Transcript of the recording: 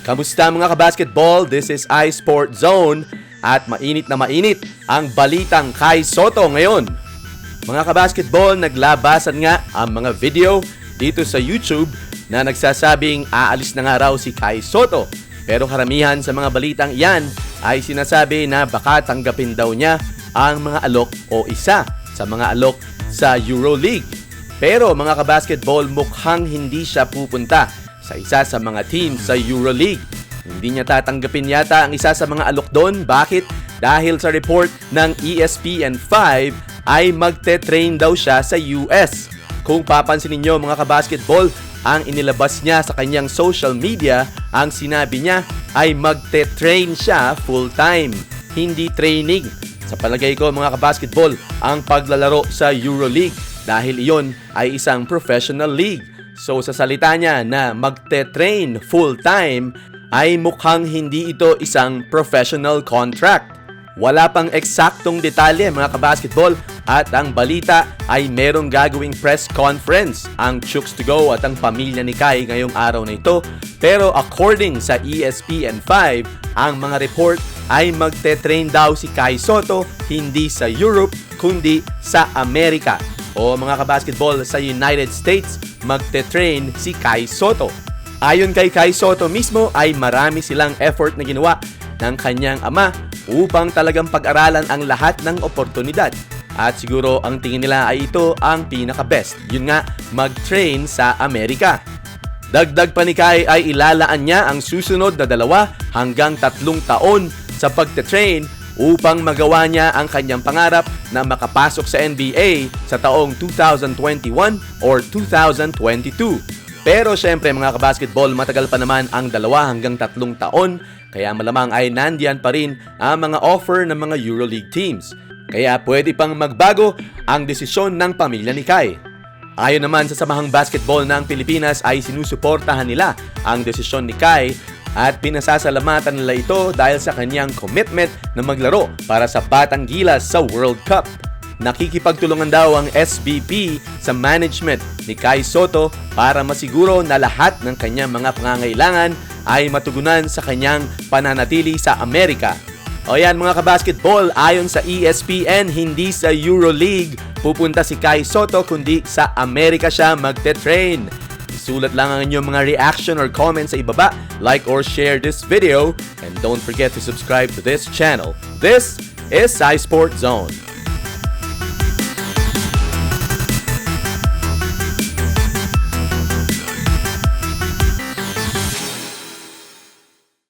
Kamusta mga kabasketball? This is iSport Zone at mainit na mainit ang balitang Kai Sotto ngayon. Mga kabasketball, naglabasan nga ang mga video dito sa YouTube na nagsasabing aalis na nga raw si Kai Sotto. Pero karamihan sa mga balitang iyan ay sinasabi na baka tanggapin daw niya ang mga alok o isa sa mga alok sa EuroLeague. Pero mga kabasketball, mukhang hindi siya pupunta sa isa sa mga team sa EuroLeague. Hindi niya tatanggapin yata ang isa sa mga alok doon. Bakit? Dahil sa report ng ESPN5 ay magte-train daw siya sa US. Kung papansinin niyo mga kabasketball, ang inilabas niya sa kanyang social media, ang sinabi niya ay magte-train siya full-time, hindi training. Sa palagay ko mga kabasketball, ang paglalaro sa EuroLeague dahil iyon ay isang professional league. So sa salita niya na magte-train full-time ay mukhang hindi ito isang professional contract. Wala pang eksaktong detalye mga kabasketball at ang balita ay merong gagawing press conference ang Chooks to Go at ang pamilya ni Kai ngayong araw na ito. Pero according sa ESPN5, ang mga report ay magte-train daw si Kai Sotto hindi sa Europe kundi sa Amerika. O mga kabasketball, sa United States magte-train si Kai Sotto. Ayon kay Kai Sotto mismo ay marami silang effort na ginawa ng kanyang ama upang talagang pag-aralan ang lahat ng oportunidad. At siguro ang tingin nila ay ito ang pinaka-best. Yun nga, mag-train sa Amerika. Dagdag pa ni Kai ay ilalaan niya ang susunod na 2 hanggang 3 taon sa pagte-train upang magawa niya ang kanyang pangarap na makapasok sa NBA sa taong 2021 or 2022. Pero syempre mga kabasketball, matagal pa naman ang 2 hanggang 3 taon, kaya malamang ay nandiyan pa rin ang mga offer ng mga EuroLeague teams. Kaya pwede pang magbago ang desisyon ng pamilya ni Kai. Ayon naman sa Samahang Basketball ng Pilipinas ay sinusuportahan nila ang desisyon ni Kai at pinasasalamatan nila ito dahil sa kanyang commitment na maglaro para sa Batang Gilas sa World Cup. Nakikipagtulungan daw ang SBP sa management ni Kai Sotto para masiguro na lahat ng kanyang mga pangangailangan ay matugunan sa kanyang pananatili sa Amerika. O yan mga kabasketball, ayon sa ESPN, hindi sa EuroLeague pupunta si Kai Sotto kundi sa Amerika siya magte-train. Isulat lang ang inyong mga reaction or comments sa ibaba, like or share this video, and don't forget to subscribe to this channel. This is iSport Zone.